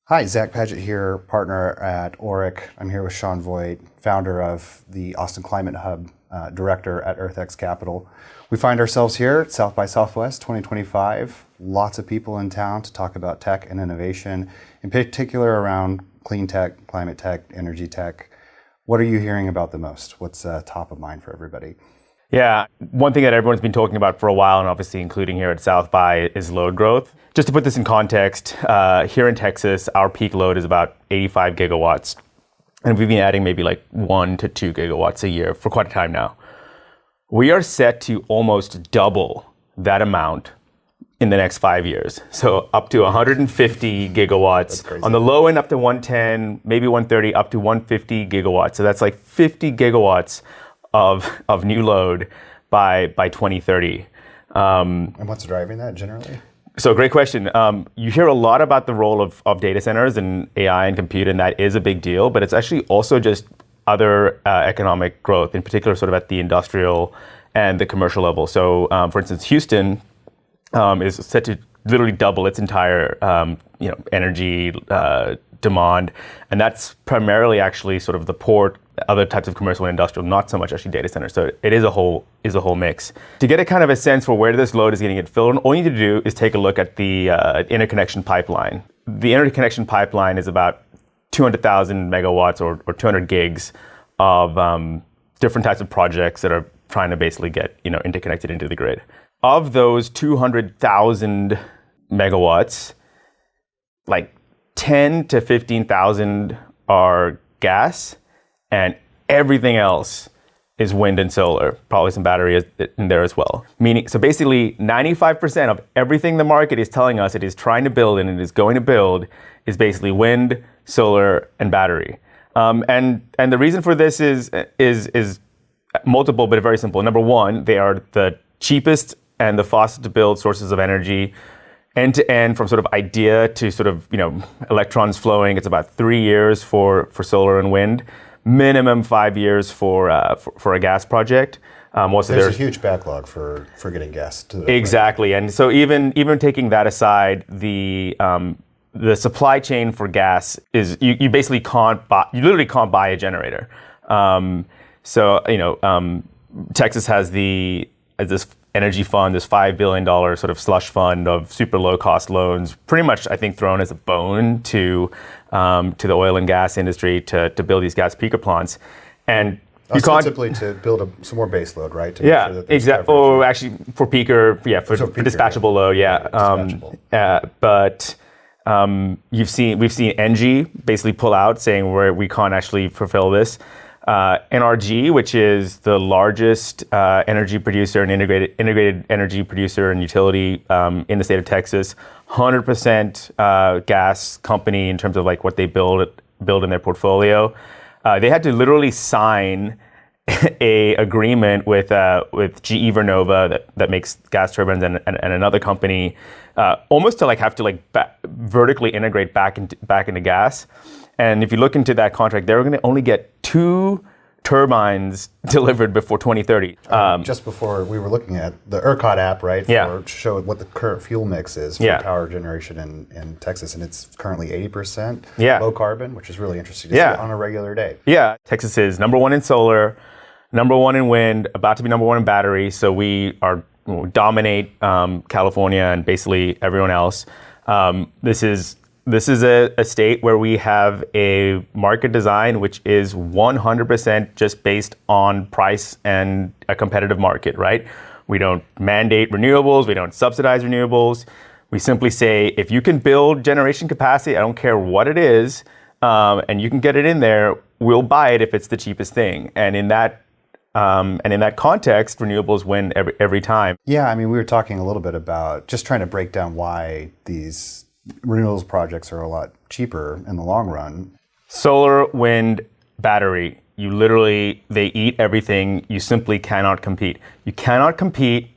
Hi, Zach Padgett here, partner at Orrick. I'm here with Sean Voigt, founder of the Austin Climate Hub, director at EarthX Capital. We find ourselves here at South by Southwest 2025. Lots of people in town to talk about tech and innovation, in particular around clean tech, climate tech, energy tech. What are you hearing about the most? What's top of mind for everybody? Yeah, one thing that everyone's been talking about for a while, and obviously including here at South by, is load growth. Just to put this in context, here in Texas, our peak load is about 85 gigawatts. And we've been adding maybe like 1 to 2 gigawatts a year for quite a time now. We are set to almost double that amount in the next 5 years. So up to 150 gigawatts. On the low end, up to 110, maybe 130, up to 150 gigawatts. So that's like 50 gigawatts of new load by 2030. And what's driving that generally? So great question. You hear a lot about the role of data centers and AI and compute, and that is a big deal, but it's actually also just other economic growth, in particular sort of at the industrial and the commercial level. So for instance, Houston is set to literally double its entire energy demand, and that's primarily actually sort of the port, other types of commercial and industrial, not so much actually data centers. So it is a whole mix. To get a kind of a sense for where this load is getting it filled, all you need to do is take a look at the interconnection pipeline. The interconnection pipeline is about 200,000 megawatts or 200 gigs of different types of projects that are trying to basically get interconnected into the grid. Of those 200,000 megawatts, like 10 to 15,000 are gas, and everything else is wind and solar, probably some battery in there as well. So basically 95% of everything the market is telling us it is trying to build and it is going to build is basically wind, solar, and battery. And the reason for this is multiple, but very simple. Number one, they are the cheapest and the fastest to build sources of energy, end to end, from sort of idea to sort of electrons flowing. It's about 3 years for solar and wind. Minimum 5 years for a gas project. There's a huge backlog for getting gas to the exactly, and so even taking that aside, the supply chain for gas is you basically literally can't buy a generator. Texas has this energy fund, this $5 billion sort of slush fund of super low cost loans, pretty much I think thrown as a bone to the oil and gas industry to build these gas peaker plants. And ostensibly to build some more base load, right? Exactly. Or actually for peaker, for dispatchable load, but we've seen NG basically pull out, saying we can't actually fulfill this. NRG, which is the largest energy producer and integrated energy producer and utility in the state of Texas, 100% gas company in terms of like what they build in their portfolio. They had to literally sign a agreement with GE Vernova that makes gas turbines and another company, almost to have to vertically integrate back into gas. And if you look into that contract, they're going to only get 2 turbines delivered before 2030. Just before, we were looking at the ERCOT app, right? To show what the current fuel mix is for power generation in Texas, and it's currently 80% low carbon, which is really interesting to see on a regular day. Yeah, Texas is number 1 in solar, number 1 in wind, about to be number 1 in battery. So we dominate California and basically everyone else. This is a state where we have a market design which is 100% just based on price and a competitive market, right? We don't mandate renewables, we don't subsidize renewables. We simply say, if you can build generation capacity, I don't care what it is, and you can get it in there, we'll buy it if it's the cheapest thing. And in that context, renewables win every time. Yeah, I mean, we were talking a little bit about just trying to break down why these renewables projects are a lot cheaper in the long run. Solar, wind, battery, they eat everything. You simply cannot compete. You cannot compete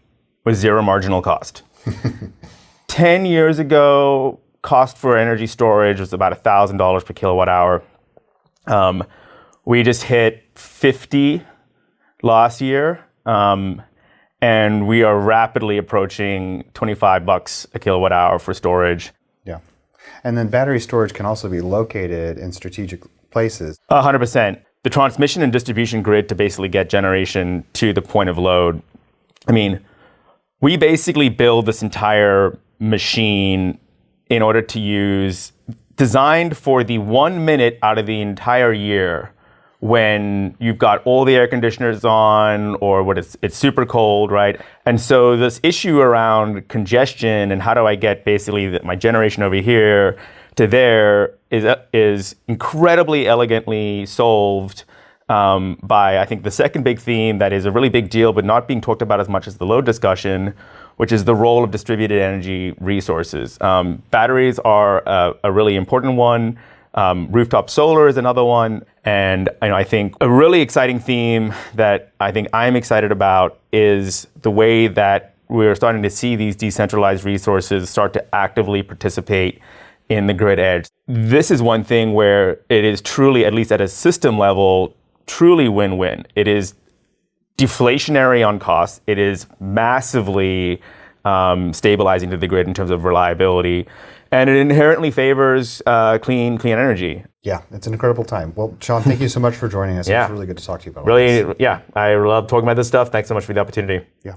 with zero marginal cost. 10 years ago, cost for energy storage was about $1,000 per kilowatt hour. We just hit 50 last year. And we are rapidly approaching $25 a kilowatt hour for storage. Yeah. And then battery storage can also be located in strategic places. 100%. The transmission and distribution grid to basically get generation to the point of load. I mean, we basically build this entire machine in order to use, designed for the 1 minute out of the entire year when you've got all the air conditioners on or when it's super cold, right? And so this issue around congestion and how do I get basically my generation over here to there is incredibly elegantly solved by, I think, the second big theme that is a really big deal but not being talked about as much as the load discussion, which is the role of distributed energy resources. Batteries are a really important one. Rooftop solar is another one. And I think a really exciting theme that I think I'm excited about is the way that we're starting to see these decentralized resources start to actively participate in the grid edge. This is one thing where it is truly, at least at a system level, truly win-win. It is deflationary on costs. It is massively stabilizing to the grid in terms of reliability. And it inherently favors clean energy. Yeah, it's an incredible time. Well, Sean, thank you so much for joining us. Yeah. It was really good to talk to you about all this. Really, yeah, I love talking about this stuff. Thanks so much for the opportunity. Yeah.